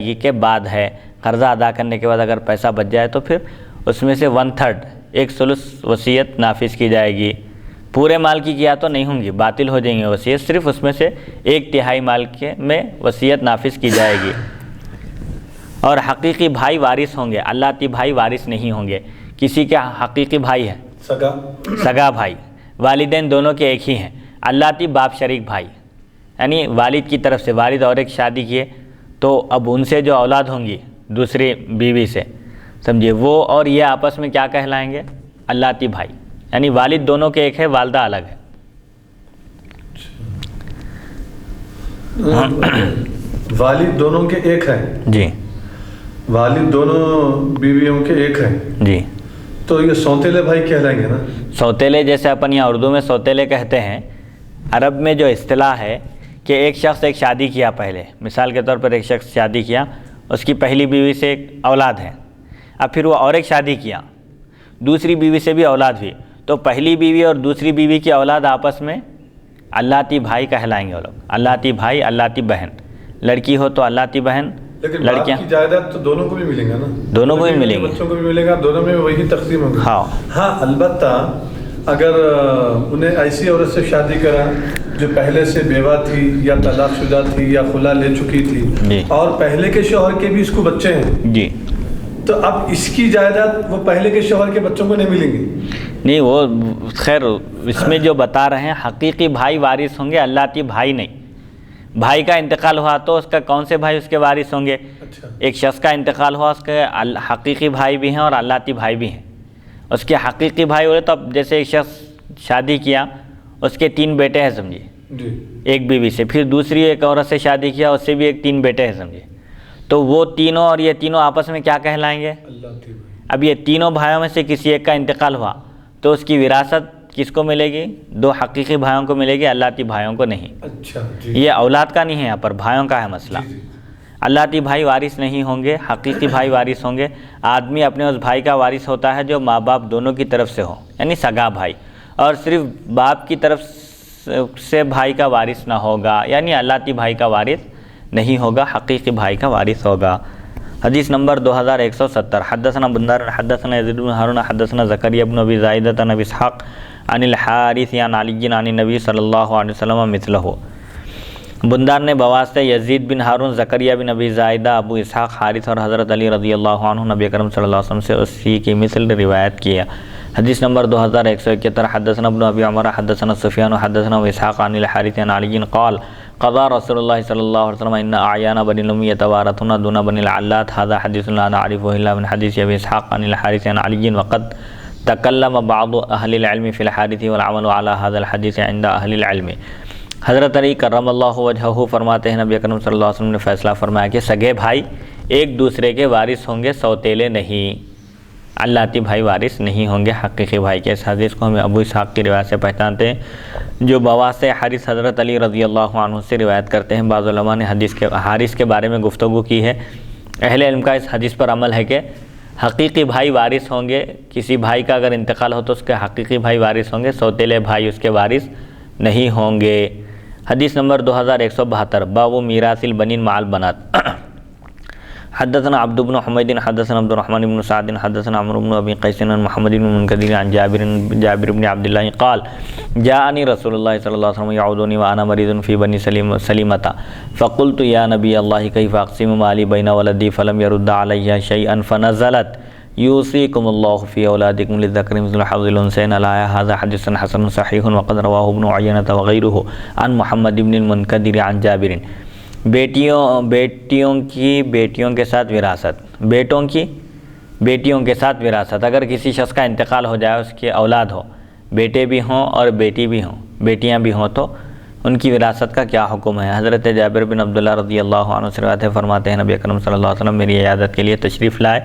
یہ کے بعد ہے، قرضہ ادا کرنے کے بعد اگر پیسہ بچ جائے تو پھر اس میں سے 1/3 ایک ثلث وصیت نافذ کی جائے گی۔ پورے مال کی کیا تو نہیں ہوں گی، باطل ہو جائیں گے وصیت، صرف اس میں سے 1/3 مال کے میں وصیت نافذ کی جائے گی۔ اور حقیقی بھائی وارث ہوں گے، اللہ بھائی وارث نہیں ہوں گے۔ کسی کے حقیقی بھائی ہے سگا بھائی، والدین دونوں کے ایک ہی ہیں، اللہ باپ شریک بھائی، یعنی والد کی طرف سے والد اور ایک شادی کیے تو اب ان سے جو اولاد ہوں گی دوسری بیوی سے، سمجھیے، وہ اور یہ آپس میں کیا کہلائیں گے؟ اللہ بھائی، یعنی والد دونوں کے ایک ہے، والدہ الگ ہے۔ والد دونوں کے ایک ہیں جی، والد دونوں بیویوں کے ایک ہیں جی، تو یہ سوتیلے بھائی کہلائیں گے نا؟ سوتیلے جیسے اپن یہاں اردو میں سوتیلے کہتے ہیں، عرب میں جو اصطلاح ہے کہ ایک شخص ایک شادی کیا پہلے، مثال کے طور پر ایک شخص شادی کیا، اس کی پہلی بیوی سے ایک اولاد ہے، اب پھر وہ اور ایک شادی کیا، دوسری بیوی سے بھی اولاد ہوئی، تو پہلی بیوی اور دوسری بیوی کی اولاد آپس میں اللہ بھائی کہلائیں گے وہ لوگ، اللہ بھائی اللہ بہن، لڑکی ہو تو اللہ بہن، لیکن لڑکیاں باپ کی جائیداد تو دونوں کو بھی ملیں گا نا؟ دونوں کو بھی ملیں گے، بچوں کو بھی ملے گا، دونوں میں وہی تقسیم ہوگی۔ ہاں البتہ اگر انہیں ایسی عورت سے شادی کرا جو پہلے سے بیوہ تھی یا طلاق شدہ تھی یا خلا لے چکی تھی اور پہلے کے شوہر کے بھی اس کو بچے ہیں جی، تو اب اس کی جائیداد وہ پہلے کے شوہر کے بچوں کو نہیں ملیں گی؟ نہیں، وہ خیر اس میں جو بتا رہے ہیں حقیقی بھائی وارث ہوں گے، اللہ بھائی نہیں۔ بھائی کا انتقال ہوا تو اس کا کون سے بھائی اس کے وارث ہوں گے؟ ایک شخص کا انتقال ہوا، اس کے حقیقی بھائی بھی ہیں اور اللہ بھائی بھی ہیں۔ اس کے حقیقی بھائی ہوئے تو اب جیسے ایک شخص شادی کیا، اس کے 3 بیٹے ہیں سمجھیے، ایک بیوی سے، پھر دوسری ایک عورت سے شادی کیا، اس سے بھی ایک 3 بیٹے ہیں سمجھیے، تو وہ تینوں اور یہ تینوں آپس میں کیا کہلائیں گے؟ اب یہ تینوں بھائیوں میں سے کسی ایک کا انتقال ہوا تو اس کی وراثت کس کو ملے گی؟ 2 حقیقی بھائیوں کو ملے گی، اللہ بھائیوں کو نہیں۔ اچھا، یہ اولاد کا نہیں ہے، یہاں پر بھائیوں کا ہے مسئلہ۔ اللہ بھائی وارث نہیں ہوں گے، حقیقی بھائی وارث ہوں گے۔ آدمی اپنے اس بھائی کا وارث ہوتا ہے جو ماں باپ دونوں کی طرف سے ہو، یعنی سگا بھائی، اور صرف باپ کی طرف سے بھائی کا وارث نہ ہوگا، یعنی اللہ بھائی کا وارث نہیں ہوگا، حقیقی بھائی کا وارث ہوگا۔ حدیث نمبر 2170، حدثنا بندار حدثنا یزید بن ہارون حدثنا زکریا بن ابی زائدہ عن ابی اسحاق عن الحارث عن علی عن النبی صلی اللہ علیہ وسلم مثلہ۔ بندار نے بواسطہ یزید بن ہارون، زکریا بن ابی زائدہ، ابو اسحاق، حارث اور حضرت علی رضی اللہ عنہ نبی کرم صلی اللہ علیہ وسلم سے اسی کی مثل روایت کیا۔ حدیث نمبر 2171، حدثنا ابن ابی عمر حدثنا سفیان حدثنا ابو اسحاق عن الحارث عن علی قال قضى رسول اللہ صلی اللہ علیہ وسلم ان اعیان بنی الام یتوارثون دون بنی العلات، هذا حدیث لا نعرفه الا من حدیث ابی اسحاق عن الحارث عن علی، وقد تکلم بعض اہل العلم فی الحادث والعمل على هذا الحدیث عند اہل العلم۔ حضرت علی کرم اللہ وجہہ فرماتے ہیں نبی اکرم صلی اللہ علیہ وسلم نے فیصلہ فرمایا کہ سگے بھائی ایک دوسرے کے وارث ہوں گے، سوتیلے نہیں، اللہ بھائی وارث نہیں ہوں گے حقیقی بھائی کے۔ اس حدیث کو ہمیں ابو اسحاق کی روایت سے پہچانتے ہیں جو بواسطہ حارث حضرت علی رضی اللہ عنہ سے روایت کرتے ہیں۔ بعض علماء نے حارث کے بارے میں گفتگو کی ہے۔ اہل علم کا اس حدیث پر عمل ہے کہ حقیقی بھائی وارث ہوں گے، کسی بھائی کا اگر انتقال ہو تو اس کے حقیقی بھائی وارث ہوں گے، سوتیلے بھائی اس کے وارث نہیں ہوں گے۔ حدیث نمبر 2172، باب میراث البنین مع البنات۔ حدثنا عبد بن حمید حدثنا عبد الرحمن بن سعد حدثنا عمرو بن ابی قیس عن محمد بن منکدر عن جابر بن عبد الله قال جاءني رسول الله صلی اللہ علیہ وسلم يعودني وانا مريض في بني سلمة فقلت يا نبي الله كيف اقسم مالي بين ولدي فلم يرد علي شيئا فنزلت يوصيكم الله في اولادكم للذكر مثل حظ الانثيين الايه، هذا حديث حسن صحيح وقد رواه ابن عيينة وغيره عن محمد بن المنکدر عن جابر۔ بیٹیوں کے ساتھ وراثت، بیٹوں کی بیٹیوں کے ساتھ وراثت، اگر کسی شخص کا انتقال ہو جائے، اس کی اولاد ہو، بیٹے بھی ہوں اور بیٹی بھی ہوں، بیٹیاں بھی ہوں، تو ان کی وراثت کا کیا حکم ہے؟ حضرت جابر بن عبداللہ رضی اللہ عنہ سے روایت ہے، فرماتے ہیں نبی اکرم صلی اللہ علیہ وسلم میری عیادت کے لیے تشریف لائے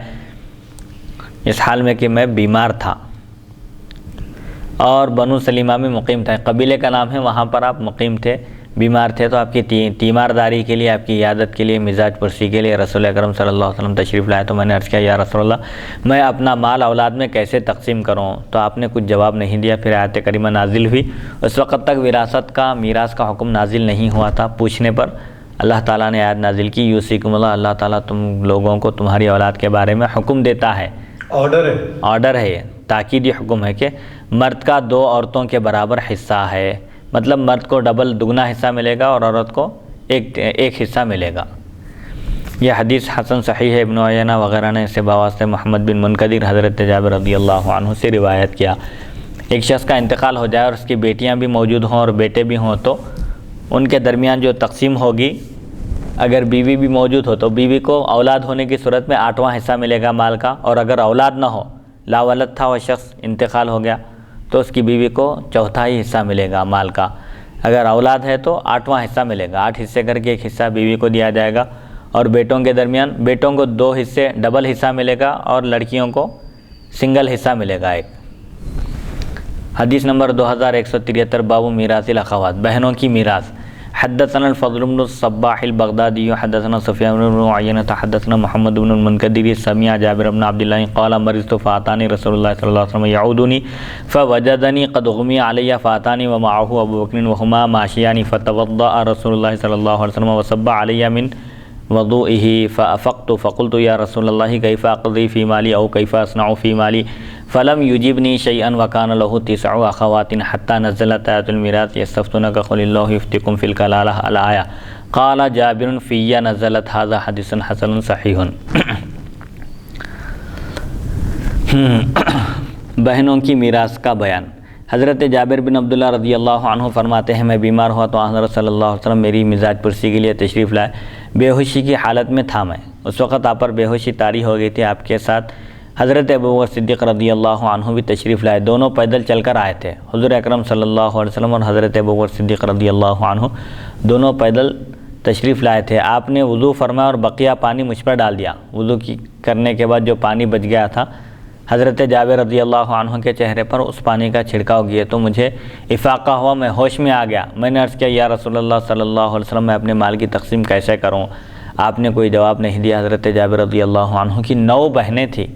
اس حال میں کہ میں بیمار تھا اور بنو سلیمہ میں مقیم تھا، قبیلے کا نام ہے، وہاں پر آپ مقیم تھے، بیمار تھے، تو آپ کی تیمارداری کے لیے، آپ کی عیادت کے لیے، مزاج پرسی کے لیے رسول اکرم صلی اللہ علیہ وسلم تشریف لائے۔ تو میں نے عرض کیا یا رسول اللہ میں اپنا مال اولاد میں کیسے تقسیم کروں؟ تو آپ نے کچھ جواب نہیں دیا۔ پھر آیت کریمہ نازل ہوئی، اس وقت تک وراثت کا، میراث کا حکم نازل نہیں ہوا تھا، پوچھنے پر اللہ تعالیٰ نے آیت نازل کی یوصیکم اللہ، اللہ تعالیٰ تم لوگوں کو تمہاری اولاد کے بارے میں حکم دیتا ہے، آرڈر ہے، یہ تاکیدی حکم ہے کہ مرد کا 2 عورتوں کے برابر حصہ ہے، مطلب مرد کو ڈبل دگنا حصہ ملے گا اور عورت کو ایک حصہ ملے گا۔ یہ حدیث حسن صحیح ہے، ابن عیینہ وغیرہ نے اسے بواسطہ محمد بن منکدر حضرت جابر رضی اللہ عنہ سے روایت کیا۔ ایک شخص کا انتقال ہو جائے اور اس کی بیٹیاں بھی موجود ہوں اور بیٹے بھی ہوں تو ان کے درمیان جو تقسیم ہوگی، اگر بیوی بھی موجود ہو تو بیوی کو اولاد ہونے کی صورت میں 8واں حصہ ملے گا مال کا، اور اگر اولاد نہ ہو، لا ولد تھا وہ شخص انتقال ہو گیا تو اس کی بیوی کو 4تھائی حصہ ملے گا مال کا، اگر اولاد ہے تو 8واں حصہ ملے گا، 8 حصے کر کے ایک حصہ بیوی کو دیا جائے گا، اور بیٹوں کے درمیان بیٹوں کو 2 حصے ڈبل حصہ ملے گا اور لڑکیوں کو سنگل حصہ ملے گا ایک۔ حدیث نمبر 2173 باب میراث الاخوات، بہنوں کی میراث۔ حدثنا الفضل بن الصباح البغدادي حدثنا سفيان بن عيينة حدثنا محمد بن المنكدر سمع جابر بن عبد الله قال مرضت فأتاني رسول الله صلى الله عليه وسلم يعودني فوجدني قد أغمي علي فأتاني ومعه أبو بكر وهما ماشيان فتوضأ رسول الله صلى الله عليه وسلم وصب علي من وضوئه فأفقت فقلت يا رسول الله كيف أقضي في مالي أو كيف أصنع في مالي فلم يجبني شيئا وكان له 9 أخوات حتى نزلت آية الميراث يستفتونك قل الله يفتيكم في الكلالة الآية قال جابر في نزلت هذا حديث حسن صحيح۔ بہنوں کی میراث کا بیان۔ حضرت جابر بن عبداللہ رضی اللہ عنہ فرماتے ہیں میں بیمار ہوا تو حضرت صلی اللہ علیہ وسلم میری مزاج پرسی کے لیے تشریف لائے، بے ہوشی کی حالت میں تھا میں، اس وقت آپ پر بے ہوشی طاری ہو گئی تھی، آپ کے ساتھ حضرت ابوبکر صدیق رضی اللہ عنہ بھی تشریف لائے، دونوں پیدل چل کر آئے تھے، حضور اکرم صلی اللہ علیہ وسلم اور حضرت ابوبکر صدیق رضی اللہ عنہ دونوں پیدل تشریف لائے تھے۔ آپ نے وضو فرمایا اور بقیہ پانی مجھ پر ڈال دیا، وضو کرنے کے بعد جو پانی بچ گیا تھا حضرت جابر رضی اللہ عنہ کے چہرے پر اس پانی کا چھڑکاؤ کیے تو مجھے افاقہ ہوا، میں ہوش میں آ گیا، میں نے عرض کیا یا رسول اللہ صلی اللہ علیہ وسلم میں اپنے مال کی تقسیم کیسے کروں؟ آپ نے کوئی جواب نہیں دیا۔ حضرت جابر رضی اللہ عنہ کی 9 بہنیں تھیں،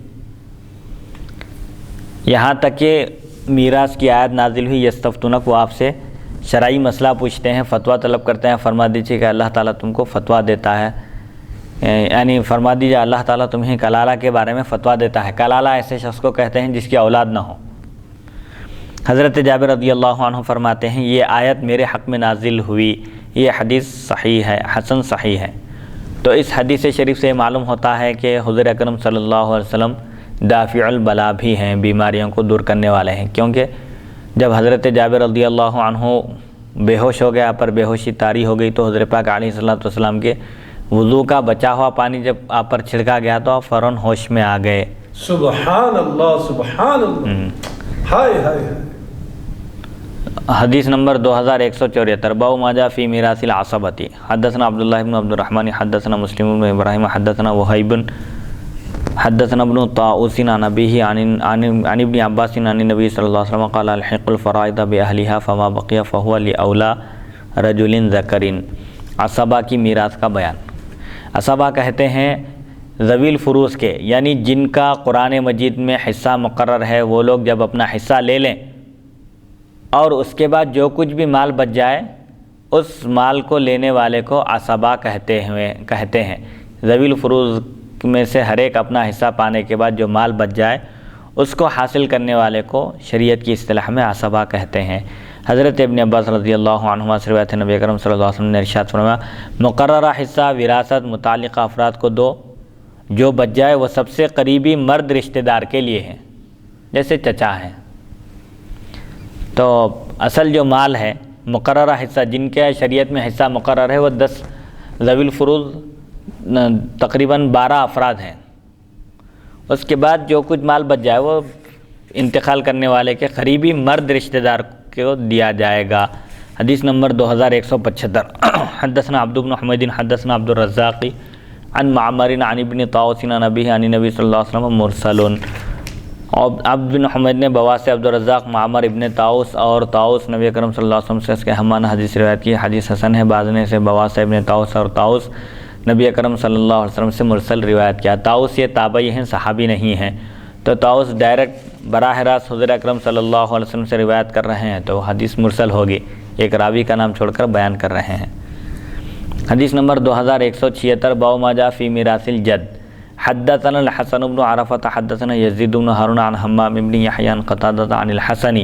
یہاں تک کہ میراث کی آیت نازل ہوئی یستفتونک، وہ آپ سے شرعی مسئلہ پوچھتے ہیں، فتویٰ طلب کرتے ہیں، فرما دیجیے کہ اللہ تعالیٰ تم کو فتویٰ دیتا ہے، یعنی فرما دیجیے اللہ تعالیٰ تمہیں کلالہ کے بارے میں فتویٰ دیتا ہے۔ کلالہ ایسے شخص کو کہتے ہیں جس کی اولاد نہ ہو۔ حضرت جابر رضی اللہ عنہ فرماتے ہیں یہ آیت میرے حق میں نازل ہوئی، یہ حدیث صحیح ہے، حسن صحیح ہے۔ تو اس حدیث شریف سے معلوم ہوتا ہے کہ حضور اکرم صلی اللہ علیہ وسلم دافع البلا بھی ہیں، بیماریوں کو دور کرنے والے ہیں، کیونکہ جب حضرت جابر رضی اللہ عنہ بے ہوش ہو گیا، پر بے ہوشی طاری ہو گئی تو حضرت پاک علیہ السلام کے وضو کا بچا ہوا پانی جب آپ پر چھڑکا گیا تو آپ فوراً ہوش میں آ گئے۔ سبحان اللہ سبحان اللہ، ہائے ہائے۔ حدیث نمبر 2174 باب ما جاء فی میراث العصبۃ۔ حدثنا عبداللہ بن عبد الرحمن حدثنا مسلم بن ابراہیم حدثنا وہیب حدثنا ابن طاؤوس عن ابیہ عن ابن عباس عن النبی صلی اللہ علیہ وسلم قال الحق الفرائض باہلھا فما بقی فهو لاولی رجل ذکر۔ عصبہ کی میراث کا بیان۔ عصبہ کہتے ہیں ذوی الفروض کے، یعنی جن کا قرآن مجید میں حصہ مقرر ہے، وہ لوگ جب اپنا حصہ لے لیں اور اس کے بعد جو کچھ بھی مال بچ جائے اس مال کو لینے والے کو عصبہ کہتے ہیں۔ ذوی الفروض میں سے ہر ایک اپنا حصہ پانے کے بعد جو مال بچ جائے اس کو حاصل کرنے والے کو شریعت کی اصطلاح میں عصبہ کہتے ہیں۔ حضرت ابن عباس رضی اللہ عنہما سے روایت ہے نبی اکرم صلی اللہ علیہ وسلم نے ارشاد فرمایا مقررہ حصہ وراثت متعلقہ افراد کو دو، جو بچ جائے وہ سب سے قریبی مرد رشتہ دار کے لیے ہے، جیسے چچا ہیں۔ تو اصل جو مال ہے مقررہ حصہ، جن کے شریعت میں حصہ مقرر ہے، وہ 10 ذوی الفروض تقریباً 12 افراد ہیں۔ اس کے بعد جو کچھ مال بچ جائے وہ انتقال کرنے والے کے قریبی مرد رشتہ دار کو دیا جائے گا۔ حدیث نمبر 2175 حدثنا عبد بن حمید حدثنا عبد الرزاق عن معمر عن ابن طاؤوس عن ابیہ عن نبی صلی اللہ علیہ وسلم مرسل۔ اور عبد بن حمید نے بواس عبد الرزاق معمر ابن طاؤوس اور طاؤوس نبی اکرم صلی اللہ علیہ وسلم سے اس کے ہمان حدیث روایت کی۔ حدیث حسن ہے، بعض نے سے بواس ابن طاؤوس اور طاؤوس نبی اکرم صلی اللہ علیہ وسلم سے مرسل روایت کیا۔ طاؤوس یہ تابعی ہیں، صحابی نہیں ہیں، تو طاؤوس ڈائریکٹ براہ راست حضور اکرم صلی اللہ علیہ وسلم سے روایت کر رہے ہیں تو حدیث مرسل ہوگی، ایک راوی کا نام چھوڑ کر بیان کر رہے ہیں۔ حدیث نمبر 2176 باب ما جاء فی میراث الجد حدثنا الحسن بن عرفة حدثنا يزيد بن هارون عن حمام بن يحيى عن قتادة عن الحسن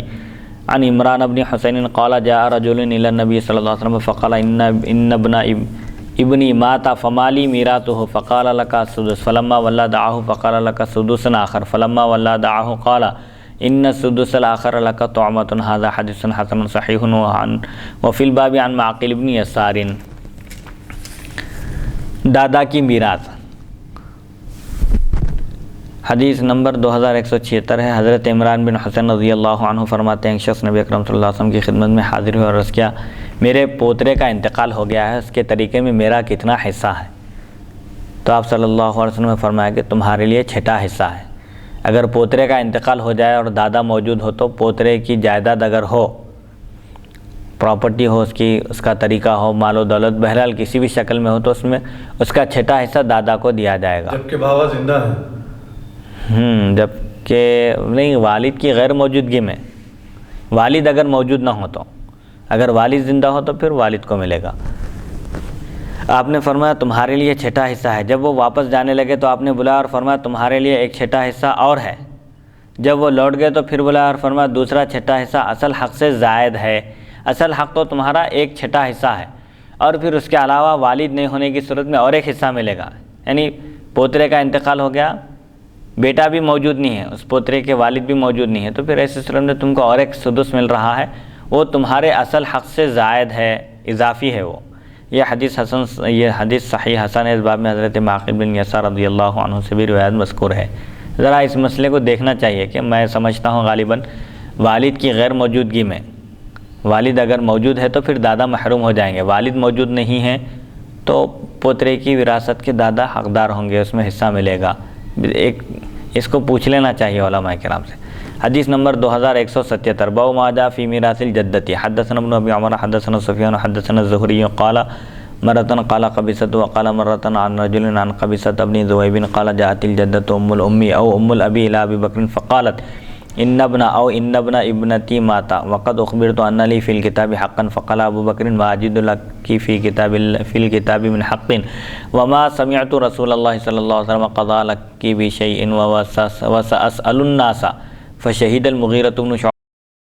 عن عمران بن حسين قال جاء رجل إلى النبي صلى الله عليه وسلم فقال إن ابني مات فما لي ميراثه فقال لك السدس فلما ولى دعاه فقال لك سدس آخر فلما ولى دعاه قال إن السدس الآخر لك طعمة هذا حديث حسن صحيح وفي الباب عن معقل بن يسار. دادا کی میراث. حدیث نمبر 2176 ہے. حضرت عمران بن حسین رضی اللہ عنہ فرماتے ہیں ایک شخص نبی اکرم صلی اللہ علیہ وسلم کی خدمت میں حاضر ہوئے اور عرض کیا میرے پوترے کا انتقال ہو گیا ہے, اس کے طریقے میں میرا کتنا حصہ ہے؟ تو آپ صلی اللہ علیہ وسلم نے فرمایا کہ تمہارے لیے 6 حصہ ہے. اگر پوترے کا انتقال ہو جائے اور دادا موجود ہو تو پوترے کی جائیداد اگر ہو, پراپرٹی ہو, اس کا طریقہ ہو, مال و دولت, بہرحال کسی بھی شکل میں ہو تو اس میں اس کا 6 حصہ دادا کو دیا جائے گا. جبکہ بابا زندہ ہے. جبکہ نہیں, والد کی غیر موجودگی میں, والد اگر موجود نہ ہو تو, اگر والد زندہ ہو تو پھر والد کو ملے گا. آپ نے فرمایا تمہارے لیے 6 حصہ ہے. جب وہ واپس جانے لگے تو آپ نے بلایا اور فرمایا تمہارے لیے ایک 6 حصہ اور ہے. جب وہ لوٹ گئے تو پھر بلایا اور فرمایا دوسرا 6 حصہ اصل حق سے زائد ہے. اصل حق تو تمہارا ایک 6 حصہ ہے اور پھر اس کے علاوہ والد نہیں ہونے کی صورت میں اور ایک حصہ ملے گا. یعنی پوترے کا انتقال ہو گیا, بیٹا بھی موجود نہیں ہے, اس پوترے کے والد بھی موجود نہیں ہے, تو پھر ایسی صورت میں تم کو اور ایک سدس مل رہا ہے, وہ تمہارے اصل حق سے زائد ہے, اضافی ہے وہ. یہ حدیث صحیح حسن ہے. اس باب میں حضرت معقل بن یسار رضی اللہ عنہ سے بھی روایت مذکور ہے. ذرا اس مسئلے کو دیکھنا چاہیے کہ میں سمجھتا ہوں غالباً والد کی غیر موجودگی میں, والد اگر موجود ہے تو پھر دادا محروم ہو جائیں گے, والد موجود نہیں ہے تو پوترے کی وراثت کے دادا حقدار ہوں گے, اس میں حصہ ملے گا. اس کو پوچھ لینا چاہیے علماء کرام سے. حدیث نمبر 2177 باب ما جاء فی میراث الجدۃ حدثنا ابن ابی عمر حدثنا سفیان حدثنا الزہری قال مرة قال قبيصة وقال مرة عن رجل عن قبيصة بن ذؤيب قال جاءت الجدة أم الأم أو أم الأبي إلى أبي بكر فقالت إن ابن أو إن ابن ابنتي مات وقد أخبرت أن لي في الكتاب حقا فقال أبو بكر ما أجد لك في الكتاب من حق وما سمعت رسول الله صلى الله عليه وسلم قضى لك بشيء وسأسأل الناس فشهد المغيرة بن شعبة